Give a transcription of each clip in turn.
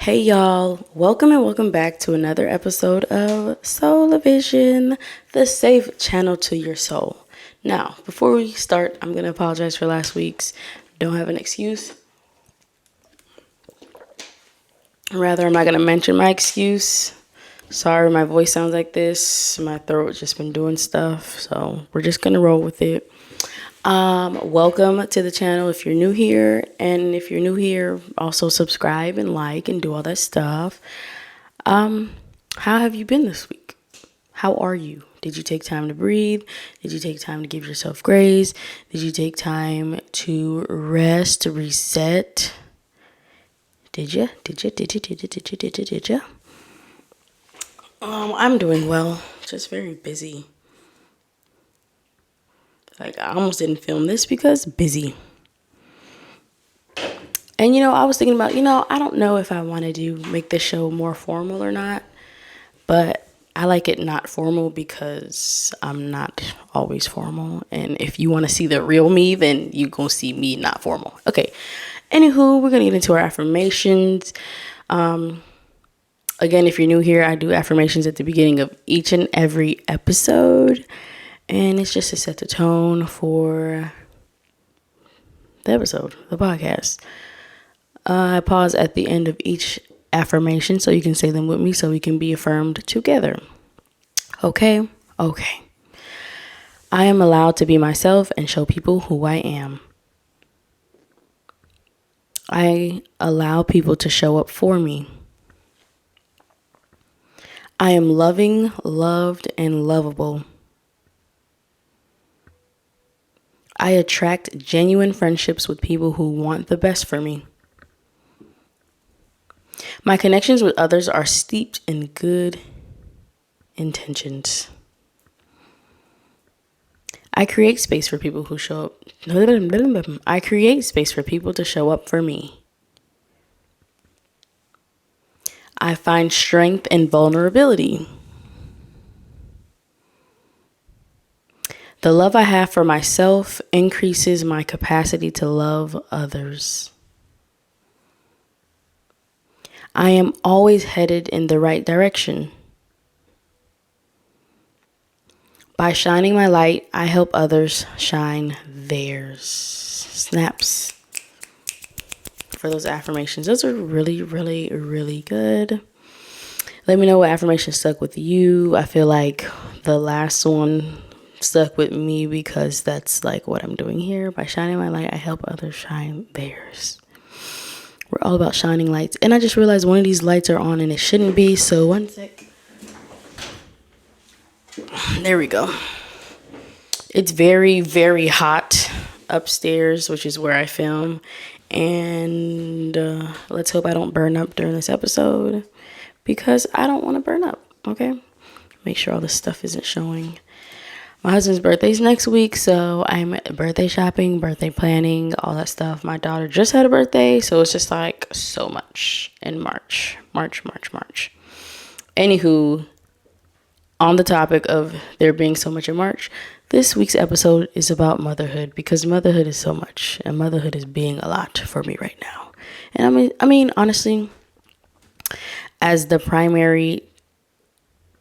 Hey y'all, welcome and welcome back to another episode of Soulevision, the safe channel to your soul. Now, before we start, I'm going to apologize for last week's. Don't have an excuse. Rather, I'm not going to mention my excuse. Sorry, my voice sounds like this. My throat's just been doing stuff, so we're just going to roll with it. Welcome to the channel if you're new here, and if you're new here, also subscribe and like and do all that stuff. How have you been this week? How are you? Did you take time to breathe? Did you take time to give yourself grace? Did you take time to rest, to reset? Did you? I'm doing well, just very busy. Like, I almost didn't film this because busy. And, I was thinking about, I don't know if I want to make this show more formal or not. But I like it not formal because I'm not always formal. And if you want to see the real me, then you're going to see me not formal. Okay. Anywho, we're going to get into our affirmations. Again, if you're new here, I do affirmations at the beginning of each and every episode. And it's just to set the tone for the episode, the podcast. I pause at the end of each affirmation so you can say them with me so we can be affirmed together. Okay? Okay. I am allowed to be myself and show people who I am. I allow people to show up for me. I am loving, loved, and lovable. I attract genuine friendships with people who want the best for me. My connections with others are steeped in good intentions. I create space for people who show up. I create space for people to show up for me. I find strength in vulnerability. The love I have for myself increases my capacity to love others. I am always headed in the right direction. By shining my light, I help others shine theirs. Snaps for those affirmations. Those are really, really, really good. Let me know what affirmation stuck with you. I feel like the last one stuck with me because that's like what I'm doing here. By shining my light, I help others shine theirs. We're all about shining lights. And I just realized one of these lights are on and it shouldn't be. So one sec. There we go. It's very, very hot upstairs, which is where I film. And let's hope I don't burn up during this episode because I don't want to burn up. Okay. Make sure all this stuff isn't showing. My husband's birthday's next week, so I'm birthday shopping, birthday planning, all that stuff. My daughter just had a birthday, so it's just like so much in March. Anywho, on the topic of there being so much in March, this week's episode is about motherhood because motherhood is so much, and motherhood is being a lot for me right now. And I mean, honestly, as the primary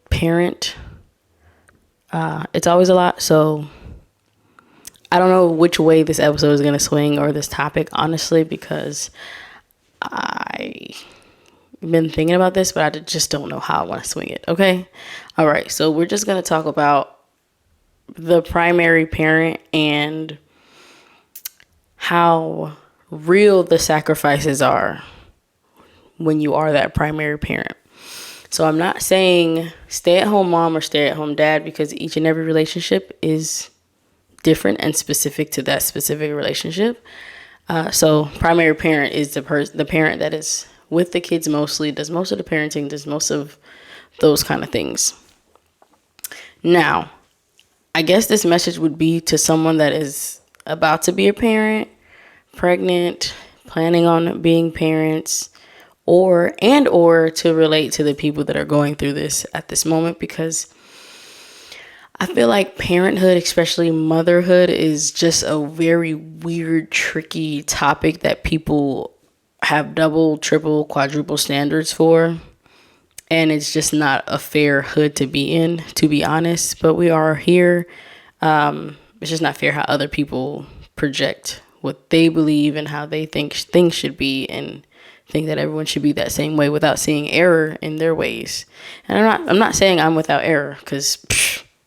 parent, it's always a lot, so I don't know which way this episode is going to swing or this topic, honestly, because I've been thinking about this, but I just don't know how I want to swing it, okay? All right, so we're just going to talk about the primary parent and how real the sacrifices are when you are that primary parent. So I'm not saying stay-at-home mom or stay-at-home dad because each and every relationship is different and specific to that specific relationship. So primary parent is the parent that is with the kids mostly, does most of the parenting, does most of those kind of things. Now, I guess this message would be to someone that is about to be a parent, pregnant, planning on being parents, or to relate to the people that are going through this at this moment, because I feel like parenthood, especially motherhood, is just a very weird, tricky topic that people have double, triple, quadruple standards for. And it's just not a fair hood to be in, to be honest. But we are here. It's just not fair how other people project what they believe and how they think things should be, and think that everyone should be that same way without seeing error in their ways. And I'm not saying I'm without error, because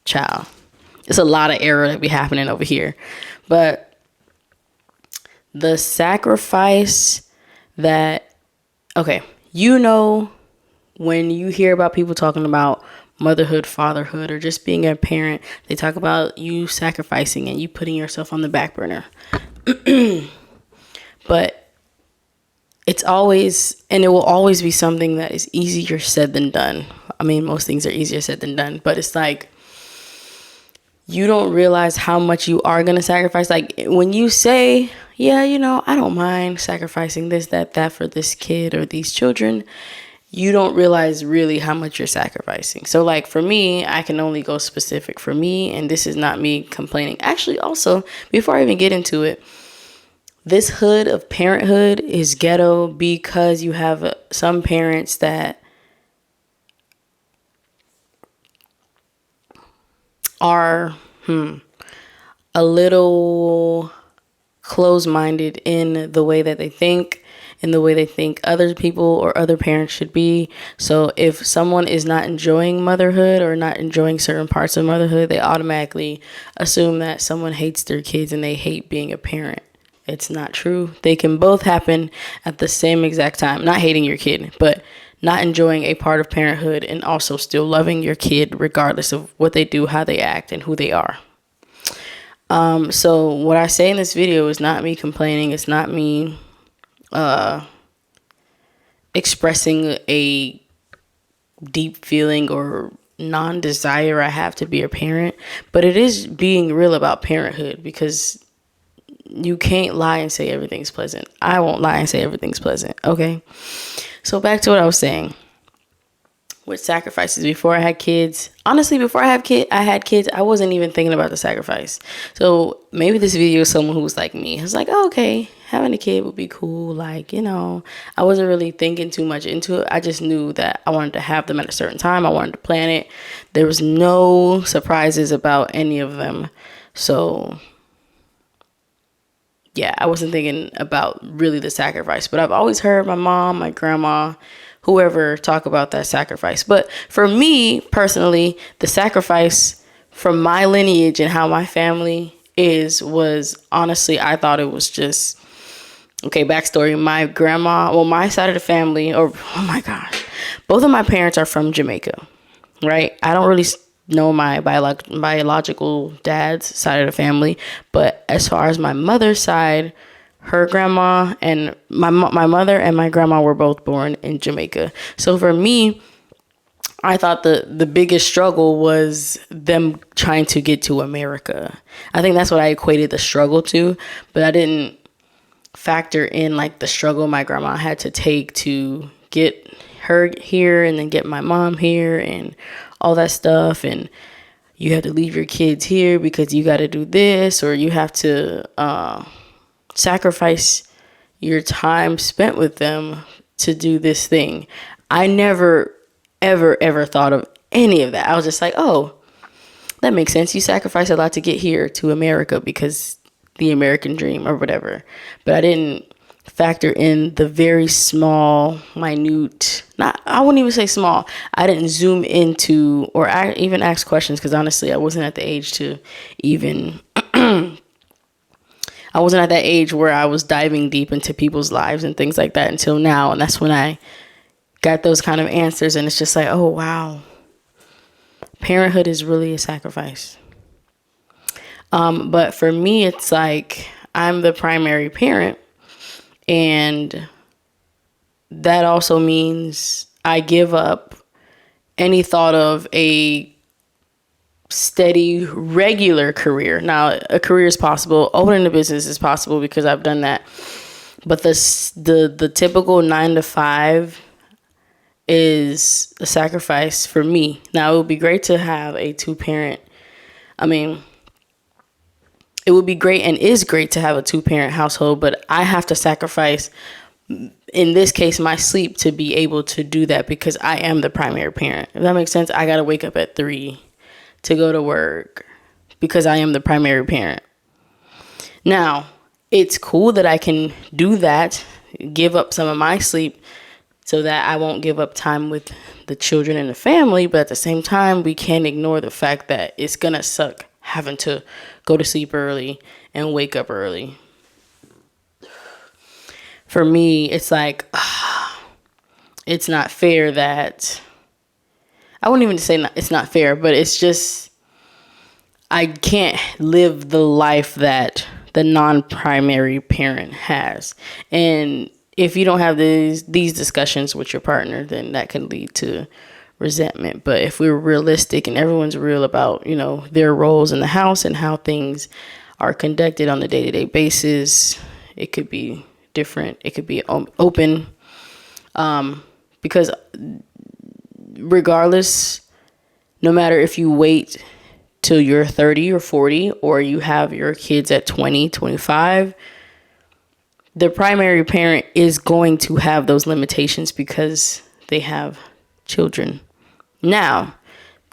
child, it's a lot of error that be happening over here. But the sacrifice that, okay, when you hear about people talking about motherhood, fatherhood, or just being a parent, they talk about you sacrificing and you putting yourself on the back burner. But it's always, and it will always be something that is easier said than done. I mean, most things are easier said than done, but it's like, you don't realize how much you are going to sacrifice. Like when you say, yeah, I don't mind sacrificing this, that for this kid or these children, you don't realize really how much you're sacrificing. So like for me, I can only go specific for me, and this is not me complaining. Actually, also, before I even get into it, this hood of parenthood is ghetto because you have some parents that are a little close-minded in the way that they think, in the way they think other people or other parents should be. So if someone is not enjoying motherhood or not enjoying certain parts of motherhood, they automatically assume that someone hates their kids and they hate being a parent. It's not true. They can both happen at the same exact time. Not hating your kid, but not enjoying a part of parenthood and also still loving your kid regardless of what they do, how they act, and who they are. So what I say in this video is not me complaining. It's not me expressing a deep feeling or non-desire I have to be a parent, but it is being real about parenthood, because you can't lie and say everything's pleasant. I won't lie and say everything's pleasant. Okay. So back to what I was saying with sacrifices. Before I had kids, honestly, before I had kids, I wasn't even thinking about the sacrifice. So maybe this video is someone who was like me. I was like, oh, okay, having a kid would be cool. Like, I wasn't really thinking too much into it. I just knew that I wanted to have them at a certain time. I wanted to plan it. There was no surprises about any of them. So yeah, I wasn't thinking about really the sacrifice, but I've always heard my mom, my grandma, whoever talk about that sacrifice. But for me personally, the sacrifice from my lineage and how my family was honestly, I thought it was just, okay, backstory. My grandma, my side of the family, oh my gosh, both of my parents are from Jamaica, right? I don't really know my biological dad's side of the family, but as far as my mother's side, her grandma and my mother and my grandma were both born in Jamaica. So for me, I thought the biggest struggle was them trying to get to America. I think that's what I equated the struggle to, but I didn't factor in like the struggle my grandma had to take to get her here and then get my mom here and all that stuff. And you have to leave your kids here because you got to do this, or you have to sacrifice your time spent with them to do this thing. I never, ever thought of any of that. I was just like, oh, that makes sense. You sacrifice a lot to get here to America because the American dream or whatever. But I didn't factor in the very small, minute, I wouldn't even say small. I didn't zoom into or even ask questions, because honestly, I wasn't at the age to even, I wasn't at that age where I was diving deep into people's lives and things like that until now. And that's when I got those kind of answers. And it's just like, oh, wow. Parenthood is really a sacrifice. But for me, it's like I'm the primary parent. And that also means I give up any thought of a steady, regular career. Now, a career is possible. Owning a business is possible because I've done that. But the typical 9 to 5 is a sacrifice for me. Now, it would be great to have a 2-parent. I mean, it would be great and is great to have a 2-parent household, but I have to sacrifice in this case, my sleep to be able to do that because I am the primary parent. If that makes sense, I got to wake up at 3 to go to work because I am the primary parent. Now, it's cool that I can do that, give up some of my sleep so that I won't give up time with the children and the family. But at the same time, we can't ignore the fact that it's going to suck having to go to sleep early and wake up early. For me, it's like, it's not fair that, I wouldn't even say it's not fair, but it's just, I can't live the life that the non-primary parent has. And if you don't have these discussions with your partner, then that can lead to resentment. But if we're realistic and everyone's real about, their roles in the house and how things are conducted on a day-to-day basis, it could be different. It could be open. Because regardless, no matter if you wait till you're 30 or 40 or you have your kids at 20, 25, the primary parent is going to have those limitations because they have children. Now,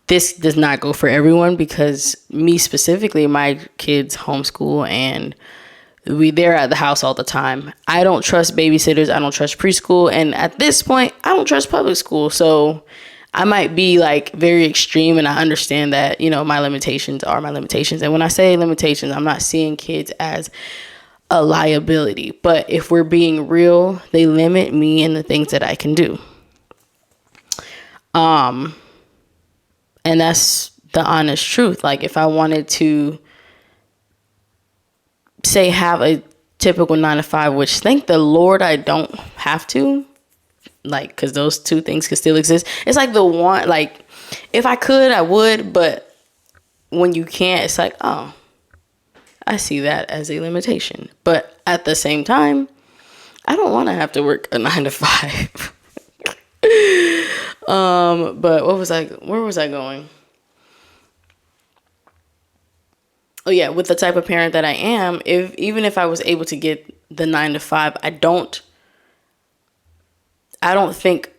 this does not go for everyone because me specifically, my kids homeschool and they're at the house all the time. I don't trust babysitters. I don't trust preschool. And at this point, I don't trust public school. So I might be like very extreme, and I understand that, my limitations are my limitations. And when I say limitations, I'm not seeing kids as a liability. But if we're being real, they limit me in the things that I can do. And that's the honest truth. Like if I wanted to say have a typical 9 to 5, which thank the Lord I don't have to, like, because those two things could still exist. It's like the one, like, if I could, I would, but when you can't, it's like, oh, I see that as a limitation. But at the same time, I don't want to have to work a 9 to 5. But where was I going? Oh yeah, with the type of parent that I am, even if I was able to get the 9 to 5, I don't think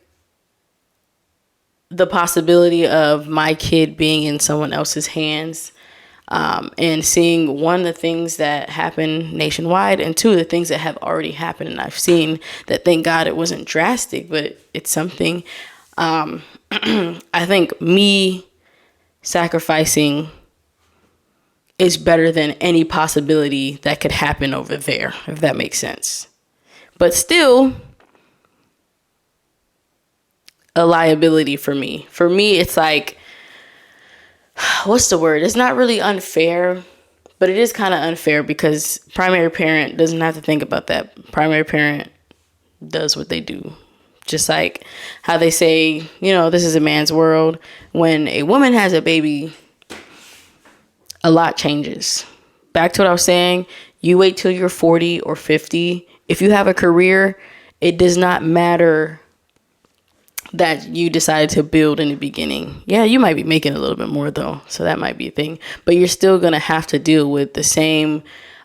the possibility of my kid being in someone else's hands, and seeing, one, the things that happen nationwide, and two, the things that have already happened. And I've seen that, thank God it wasn't drastic, but it's something. I think me sacrificing is better than any possibility that could happen over there, if that makes sense. But still, a liability for me. For me, it's like, what's the word? It's not really unfair, but it is kind of unfair because primary parent doesn't have to think about that. Primary parent does what they do. Just like how they say, this is a man's world. When a woman has a baby, a lot changes. Back to what I was saying, you wait till you're 40 or 50. If you have a career, it does not matter that you decided to build in the beginning. Yeah, you might be making a little bit more though, so that might be a thing. But you're still going to have to deal with the same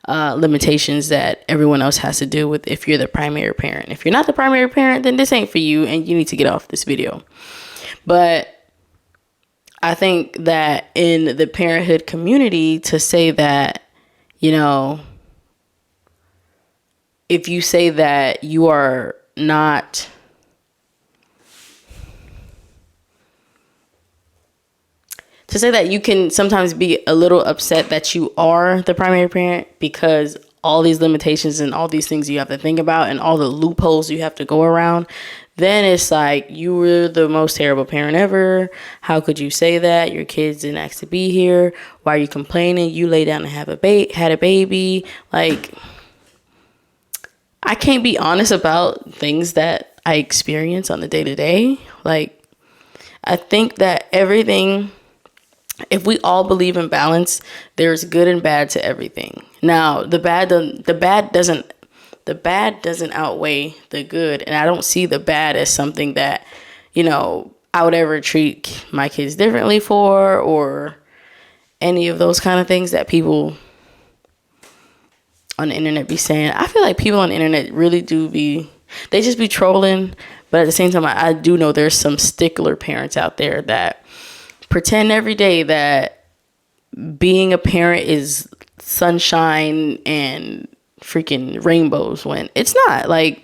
limitations that everyone else has to deal with if you're the primary parent. If you're not the primary parent, then this ain't for you and you need to get off this video. But I think that in the parenthood community, to say that, if you say that you are not, to say that you can sometimes be a little upset that you are the primary parent because all these limitations and all these things you have to think about and all the loopholes you have to go around, then it's like, you were the most terrible parent ever. How could you say that? Your kids didn't ask to be here. Why are you complaining? You lay down and had a baby. Like, I can't be honest about things that I experience on the day-to-day. Like, I think that everything, if we all believe in balance, there's good and bad to everything. Now, the bad doesn't outweigh the good. And I don't see the bad as something that, I would ever treat my kids differently for, or any of those kind of things that people on the internet be saying. I feel like people on the internet really do be they just be trolling. But at the same time, I do know there's some stickler parents out there that pretend every day that being a parent is sunshine and freaking rainbows when it's not. Like,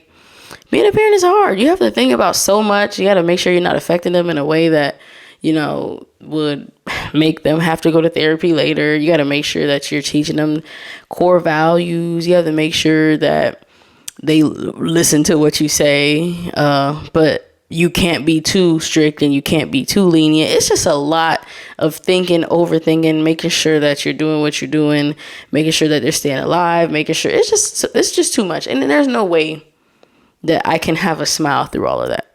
being a parent is hard. You have to think about so much. You got to make sure you're not affecting them in a way that, you know, would make them have to go to therapy later. You got to make sure that you're teaching them core values. You have to make sure that they listen to what you say. But you can't be too strict and you can't be too lenient. It's just a lot of thinking, overthinking, making sure that you're doing what you're doing, making sure that they're staying alive, making sure it's just too much. And there's no way that I can have a smile through all of that.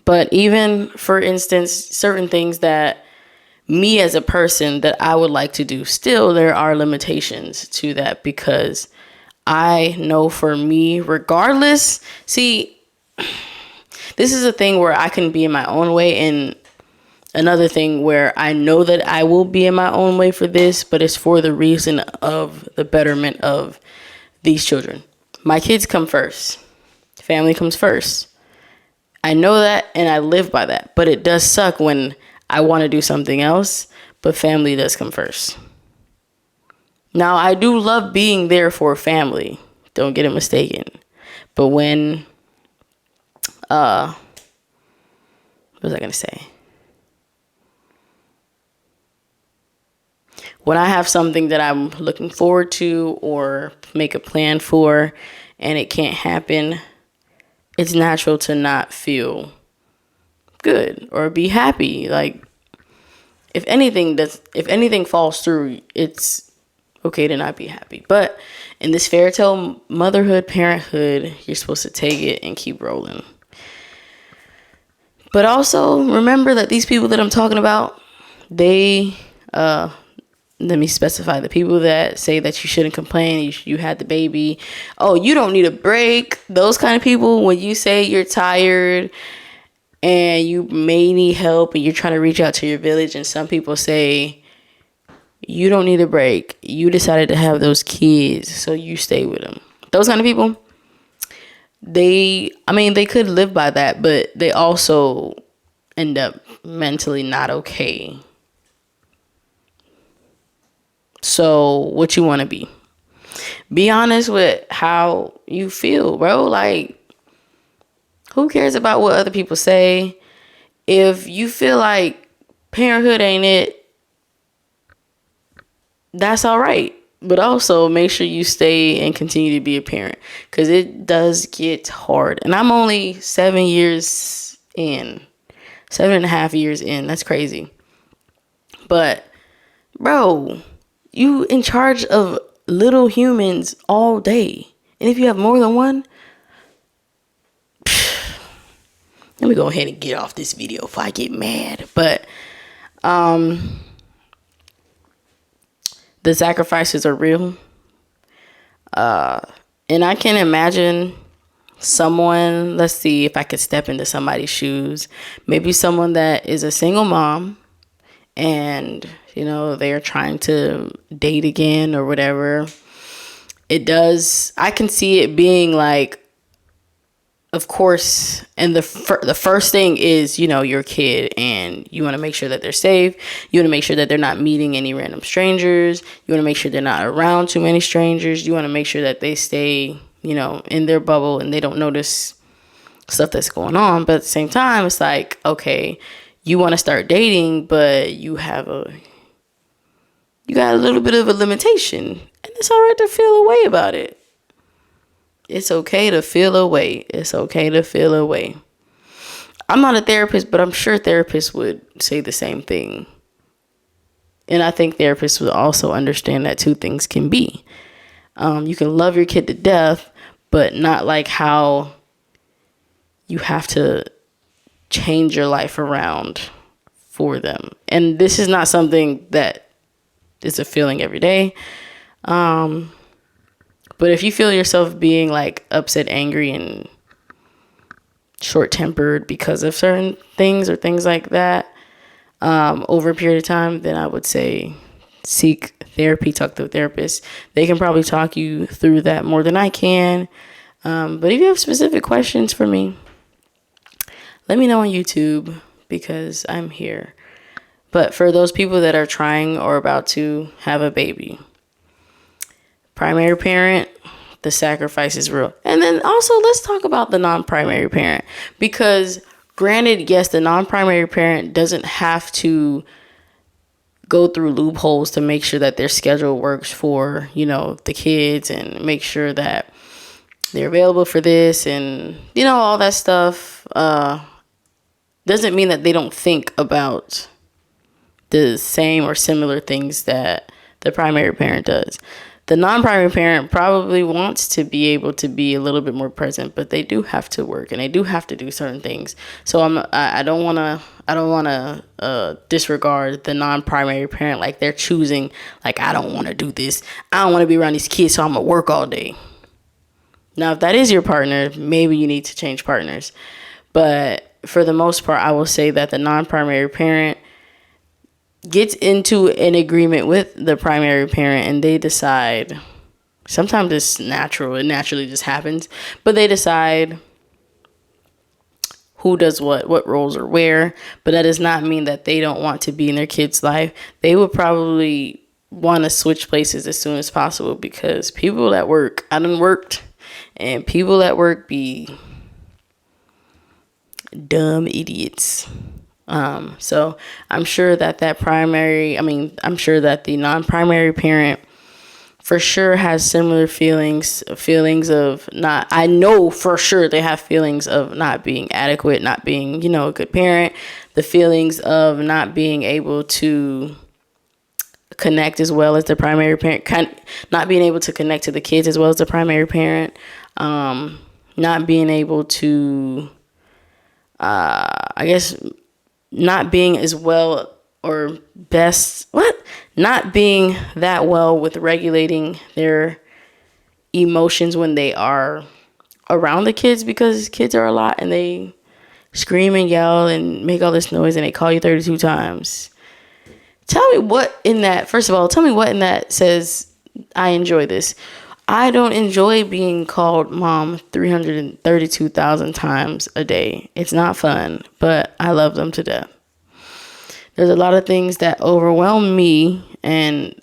But even, for instance, certain things that me as a person that I would like to do, still there are limitations to that, because I know for me, regardless, see, this is a thing where I can be in my own way, and another thing where I know that I will be in my own way for this, but it's for the reason of the betterment of these children. My kids come first. Family comes first. I know that and I live by that, but it does suck when I want to do something else, but family does come first. Now, I do love being there for family. Don't get it mistaken. But when, what was I going to say? When I have something that I'm looking forward to or make a plan for and it can't happen, it's natural to not feel good or be happy. Like, if anything falls through, it's okay to not be happy. But in this fairy tale motherhood, parenthood, you're supposed to take it and keep rolling. But also remember that these people that I'm talking about, they, let me specify, the people that say that you shouldn't complain, you had the baby, oh, you don't need a break, those kind of people, when you say you're tired and you may need help and you're trying to reach out to your village, and some people say you don't need a break, you decided to have those kids, so you stay with them. Those kind of people, they could live by that, but they also end up mentally not okay. So what you want to be? Be honest with how you feel, bro. Like, who cares about what other people say? If you feel like parenthood ain't it, that's all right. But also make sure you stay and continue to be a parent, because it does get hard. And I'm only 7 years in, 7.5 years in. That's crazy. But, bro, you in charge of little humans all day. And if you have more than one, let me go ahead and get off this video before I get mad. But the sacrifices are real. And I can imagine someone, let's see if I could step into somebody's shoes. Maybe someone that is a single mom and, you know, they're trying to date again or whatever. I can see it being like, of course, and the first thing is, you know, your kid, and you want to make sure that they're safe. You want to make sure that they're not meeting any random strangers. You want to make sure they're not around too many strangers. You want to make sure that they stay, you know, in their bubble and they don't notice stuff that's going on. But at the same time, it's like, okay, you want to start dating, but you got a little bit of a limitation, and it's all right to feel a way about it. It's okay to feel a way. It's okay to feel a way. I'm not a therapist, but I'm sure therapists would say the same thing. And I think therapists would also understand that two things can be. You can love your kid to death, but not like how you have to change your life around for them. And this is not something that is a feeling every day. But if you feel yourself being like upset, angry, and short-tempered because of certain things or things like that over a period of time, then I would say seek therapy, talk to a therapist. They can probably talk you through that more than I can. But if you have specific questions for me, let me know on YouTube because I'm here. But for those people that are trying or about to have a baby, primary parent, the sacrifice is real. And then also let's talk about the non-primary parent, because granted, yes, the non-primary parent doesn't have to go through loopholes to make sure that their schedule works for, the kids, and make sure that they're available for this and, all that stuff. Doesn't mean that they don't think about the same or similar things that the primary parent does. The non-primary parent probably wants to be able to be a little bit more present, but they do have to work and they do have to do certain things. So I don't want to disregard the non-primary parent, like they're choosing, like, I don't want to do this. I don't want to be around these kids, so I'm gonna work all day. Now, if that is your partner, maybe you need to change partners. But for the most part, I will say that the non-primary parent gets into an agreement with the primary parent and they decide, sometimes it's natural, it naturally just happens, but they decide who does what roles are where. But that does not mean that they don't want to be in their kid's life. They would probably want to switch places as soon as possible, because people at work, I done worked, and people at work be dumb idiots. So I'm sure that I'm sure that the non-primary parent for sure has similar feelings of not, I know for sure they have feelings of not being adequate, not being, a good parent, the feelings of not being able to connect as well as the primary parent, not being able to connect to the kids as well as the primary parent, not being able to, not being as well or best, not being that well with regulating their emotions when they are around the kids, because kids are a lot and they scream and yell and make all this noise and they call you 32 times. Tell me what in that says I enjoy this. I don't enjoy being called mom 332,000 times a day. It's not fun, but I love them to death. There's a lot of things that overwhelm me. And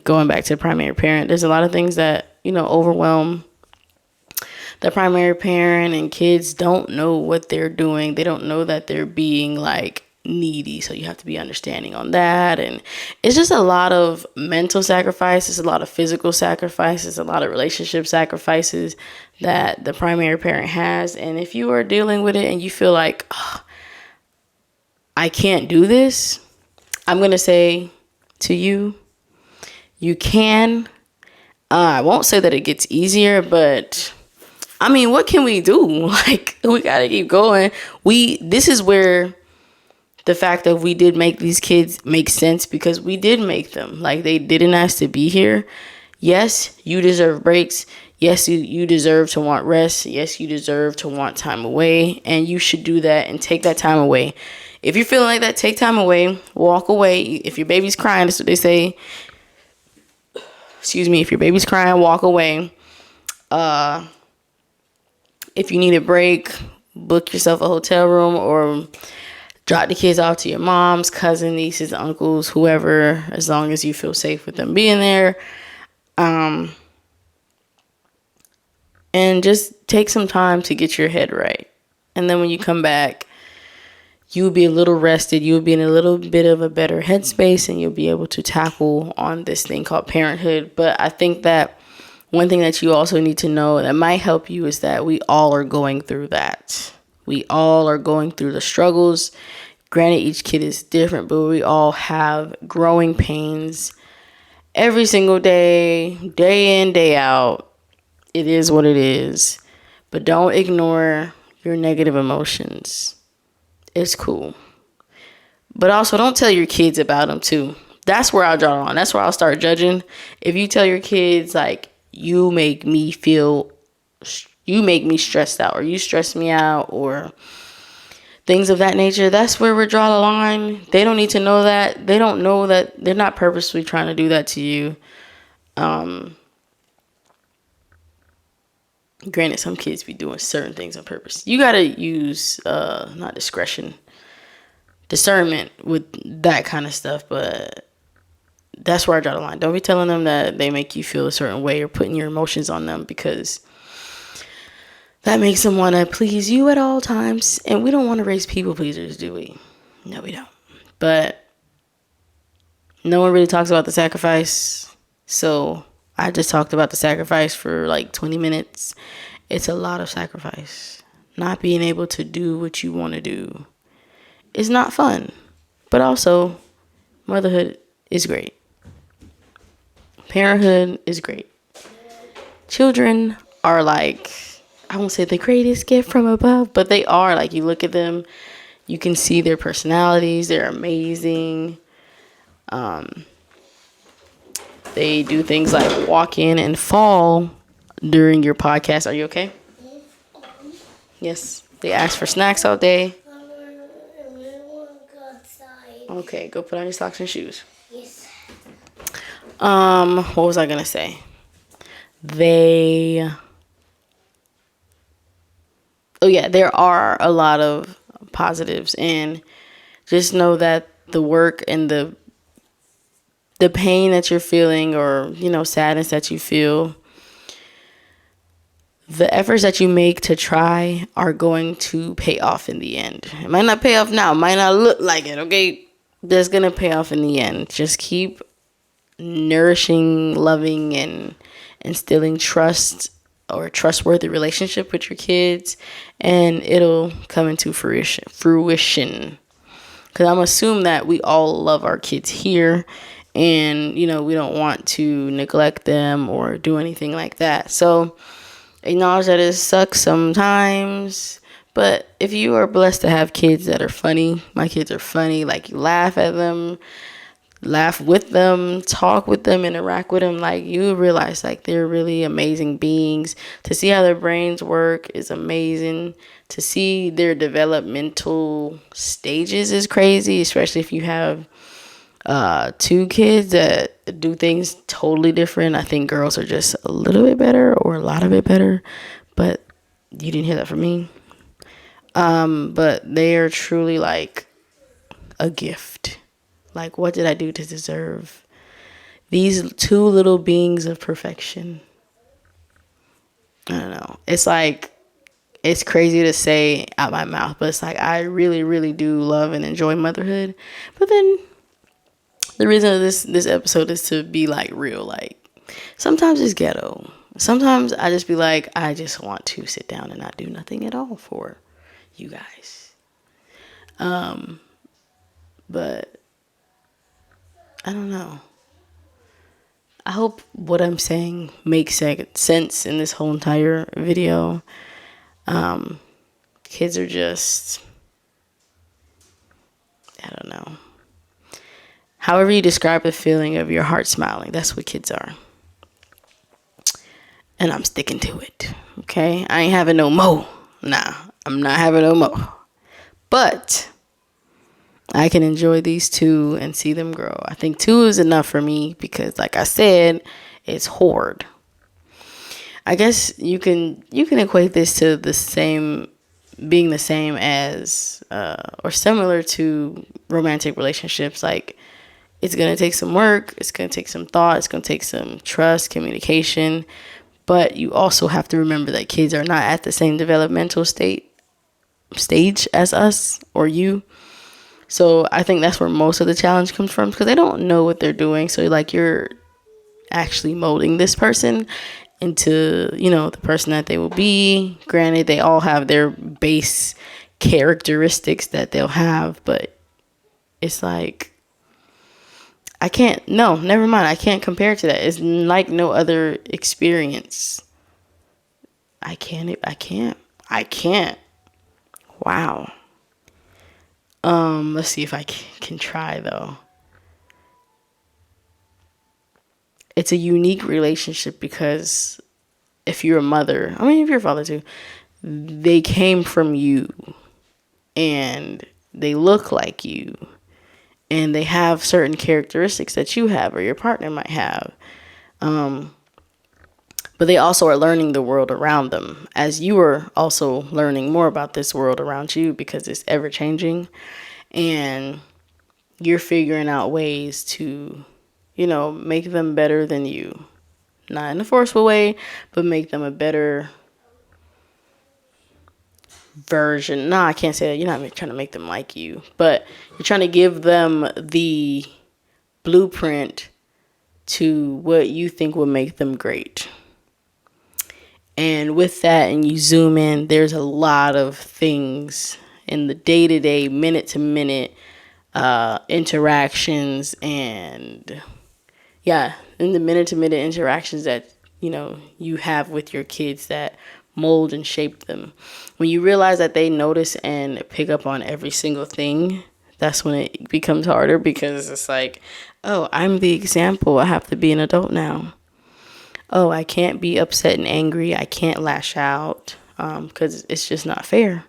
going back to the primary parent, there's a lot of things that, overwhelm the primary parent, and kids don't know what they're doing. They don't know that they're being needy, so you have to be understanding on that. And it's just a lot of mental sacrifices, a lot of physical sacrifices, a lot of relationship sacrifices that the primary parent has. And if you are dealing with it and you feel like, I can't do this, I'm gonna say to you, you can. I won't say that it gets easier, but what can we do? We gotta keep going. This is where the fact that we did make these kids make sense, because we did make them. They didn't ask to be here. Yes, you deserve breaks. Yes, you deserve to want rest. Yes, you deserve to want time away. And you should do that and take that time away. If you're feeling like that, take time away. Walk away. If your baby's crying, that's what they say. Excuse me. If your baby's crying, walk away. If you need a break, book yourself a hotel room or drop the kids off to your mom's, cousin, nieces, uncles, whoever, as long as you feel safe with them being there. And just take some time to get your head right. And then when you come back, you'll be a little rested. You'll be in a little bit of a better headspace, and you'll be able to tackle on this thing called parenthood. But I think that one thing that you also need to know that might help you is that we all are going through that. We all are going through the struggles. Granted, each kid is different, but we all have growing pains every single day, day in, day out. It is what it is. But don't ignore your negative emotions. It's cool. But also don't tell your kids about them too. That's where I'll draw the line. That's where I'll start judging. If you tell your kids, you make me stressed out, or you stress me out, or things of that nature, that's where we draw the line. They don't need to know that. They don't know that. They're not purposely trying to do that to you. Granted, some kids be doing certain things on purpose. You gotta use not discretion, discernment with that kind of stuff. But that's where I draw the line. Don't be telling them that they make you feel a certain way or putting your emotions on them, because that makes them want to please you at all times. And we don't want to raise people pleasers, do we? No, we don't. But no one really talks about the sacrifice. So I just talked about the sacrifice for like 20 minutes. It's a lot of sacrifice. Not being able to do what you want to do is not fun. But also, motherhood is great. Parenthood is great. Children are like, I won't say the greatest gift from above, but they are. Like, you look at them, you can see their personalities. They're amazing. They do things like walk in and fall during your podcast. Are you okay? Yes. They ask for snacks all day. Okay, go put on your socks and shoes. Yes. What was I gonna say? Oh yeah, there are a lot of positives, and just know that the work and the pain that you're feeling, or sadness that you feel, the efforts that you make to try are going to pay off in the end. It might not pay off now, it might not look like it, okay? That's gonna pay off in the end. Just keep nourishing, loving, and instilling trust or trustworthy relationship with your kids, and it'll come into fruition. Because I'm assuming that we all love our kids here, and we don't want to neglect them or do anything like that. So acknowledge that it sucks sometimes, but if you are blessed to have kids that are funny, my kids are funny, like, you laugh at them, laugh with them, talk with them, interact with them, like, you realize, like, they're really amazing beings. To see how their brains work is amazing. To see their developmental stages is crazy, especially if you have two kids that do things totally different. I think girls are just a little bit better, or a lot of it better, but you didn't hear that from me. But they are truly like a gift. Like, what did I do to deserve these two little beings of perfection? I don't know. It's like, it's crazy to say out my mouth, but it's like, I really, really do love and enjoy motherhood. But then the reason of this episode is to be like real. Like, sometimes it's ghetto. Sometimes I just be like, I just want to sit down and not do nothing at all for you guys. But I don't know. I hope what I'm saying makes sense in this whole entire video. Kids are just, I don't know. However you describe the feeling of your heart smiling, that's what kids are. And I'm sticking to it. Okay? I ain't having no more. Nah, I'm not having no more. But I can enjoy these two and see them grow. I think 2 is enough for me because, like I said, it's hard. I guess you can equate this to being the same as or similar to romantic relationships. Like, it's going to take some work, it's going to take some thought, it's going to take some trust, communication, but you also have to remember that kids are not at the same developmental stage as us or you. So I think that's where most of the challenge comes from, because they don't know what they're doing. So, like, you're actually molding this person into, the person that they will be. Granted, they all have their base characteristics that they'll have, but it's like, never mind. I can't compare to that. It's like no other experience. I can't. Wow. Let's see if I can try, though. It's a unique relationship because if you're a mother, if you're a father too, they came from you. and they look like you, and they have certain characteristics that you have or your partner might have. But they also are learning the world around them as you are also learning more about this world around you, because it's ever changing, and you're figuring out ways to, make them better than you. Not in a forceful way, but make them a better version. No, I can't say that. You're not trying to make them like you, but you're trying to give them the blueprint to what you think will make them great. And with that, and you zoom in, there's a lot of things in the day-to-day, minute-to-minute interactions, and in the minute-to-minute interactions that, you have with your kids that mold and shape them. When you realize that they notice and pick up on every single thing, that's when it becomes harder, because it's like, oh, I'm the example. I have to be an adult now. Oh, I can't be upset and angry. I can't lash out because it's just not fair.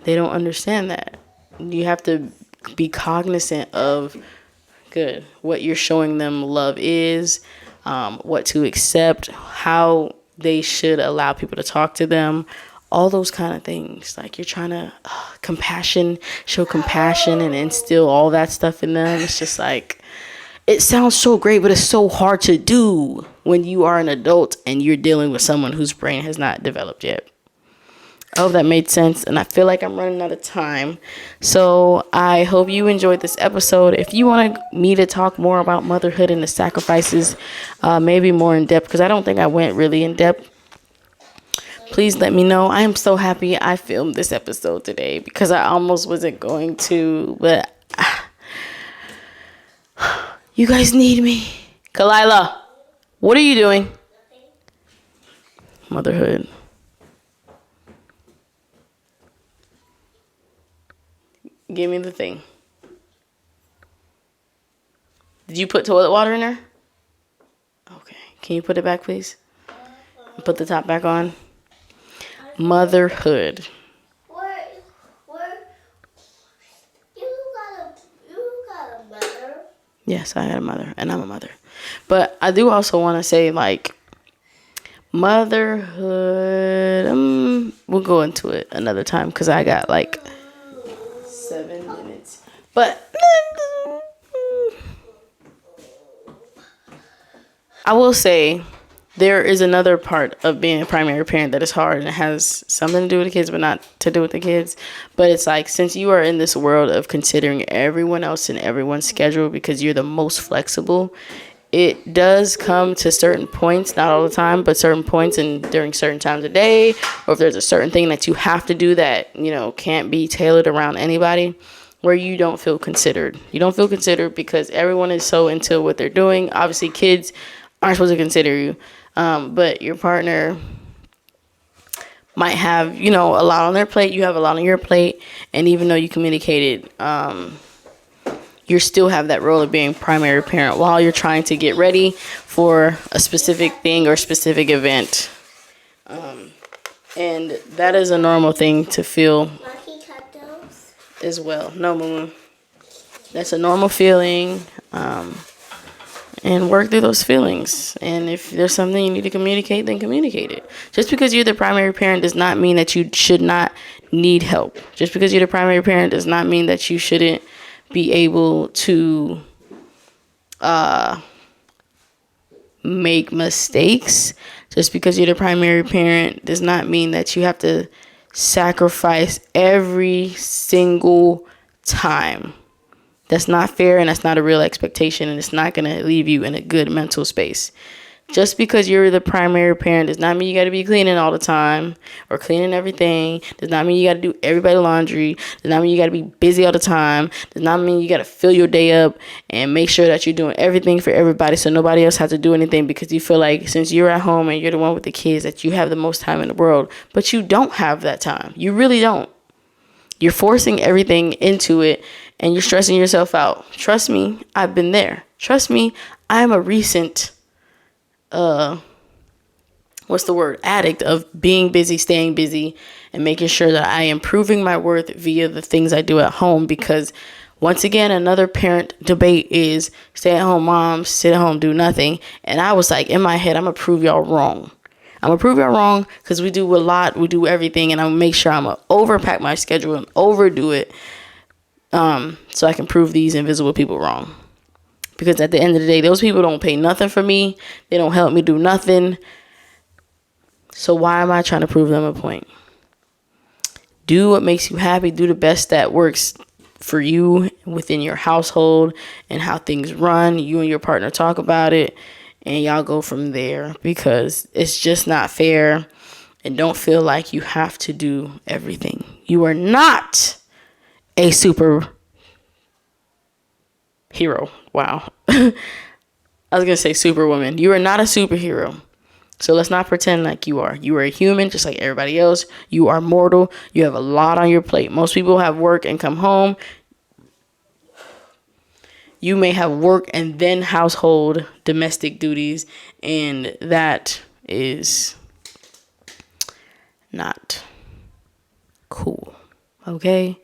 They don't understand that. You have to be cognizant of what you're showing them love is, what to accept, how they should allow people to talk to them, all those kind of things. Like, you're trying to show compassion and instill all that stuff in them. It's just like, it sounds so great, but it's so hard to do when you are an adult and you're dealing with someone whose brain has not developed yet. I hope that made sense, and I feel like I'm running out of time. So I hope you enjoyed this episode. If you want me to talk more about motherhood and the sacrifices, maybe more in depth, because I don't think I went really in depth, please let me know. I am so happy I filmed this episode today, because I almost wasn't going to, but you guys need me. Kalila, what are you doing? Motherhood. Give me the thing. Did you put toilet water in there? Okay. Can you put it back, please? Put the top back on. Motherhood. You got a mother? Yes, I got a mother, and I'm a mother. But I do also want to say, like, motherhood, we'll go into it another time, because I got, like, 7 minutes. But I will say, there is another part of being a primary parent that is hard, and it has something to do with the kids, but not to do with the kids. But it's like, since you are in this world of considering everyone else and everyone's schedule, because you're the most flexible, it does come to certain points, not all the time, but certain points and during certain times of day, or if there's a certain thing that you have to do that, can't be tailored around anybody, where you don't feel considered. You don't feel considered because everyone is so into what they're doing. Obviously, kids aren't supposed to consider you. But your partner might have, a lot on their plate. You have a lot on your plate. And even though you communicated, you still have that role of being primary parent while you're trying to get ready for a specific thing or specific event. And that is a normal thing to feel as well. No, Moo. That's a normal feeling. And work through those feelings. And if there's something you need to communicate, then communicate it. Just because you're the primary parent does not mean that you should not need help. Just because you're the primary parent does not mean that you shouldn't be able to make mistakes. Just because you're the primary parent does not mean that you have to sacrifice every single time. That's not fair, and that's not a real expectation, and it's not going to leave you in a good mental space. Just because you're the primary parent does not mean you got to be cleaning all the time or cleaning everything. Does not mean you got to do everybody's laundry. Does not mean you got to be busy all the time. Does not mean you got to fill your day up and make sure that you're doing everything for everybody so nobody else has to do anything, because you feel like since you're at home and you're the one with the kids that you have the most time in the world. But you don't have that time. You really don't. You're forcing everything into it, and you're stressing yourself out. Trust me, I've been there. Trust me, I'm a recent addict of being busy, staying busy, and making sure that I am proving my worth via the things I do at home. Because once again, another parent debate is stay at home moms, sit at home, do nothing. And I was like, in my head, I'm going to prove y'all wrong. I'm going to prove y'all wrong because we do a lot. We do everything. And I'm going to make sure I'm going to overpack my schedule and overdo it so I can prove these invisible people wrong. Because at the end of the day, those people don't pay nothing for me. They don't help me do nothing. So why am I trying to prove them a point? Do what makes you happy. Do the best that works for you within your household and how things run. You and your partner talk about it and y'all go from there, because it's just not fair. And don't feel like you have to do everything. You are not a super hero. Wow. I was going to say superwoman. You are not a superhero. So let's not pretend like you are. You are a human just like everybody else. You are mortal. You have a lot on your plate. Most people have work and come home. You may have work and then household domestic duties, and that is not cool. Okay?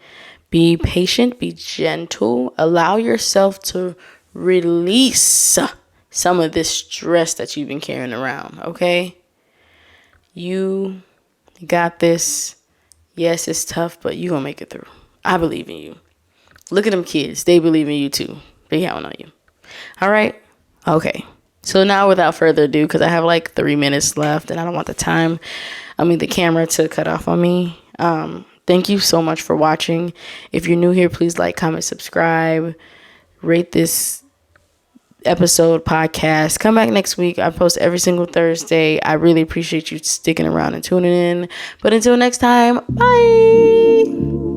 Be patient, be gentle, allow yourself to release some of this stress that you've been carrying around, okay? You got this. Yes, it's tough, but you're going to make it through. I believe in you. Look at them kids. They believe in you too. They count on you. All right? Okay. So now without further ado, because I have like 3 minutes left and I don't want the camera to cut off on me. Thank you so much for watching. If you're new here, please like, comment, subscribe, rate this episode podcast. Come back next week. I post every single Thursday. I really appreciate you sticking around and tuning in. But until next time, bye.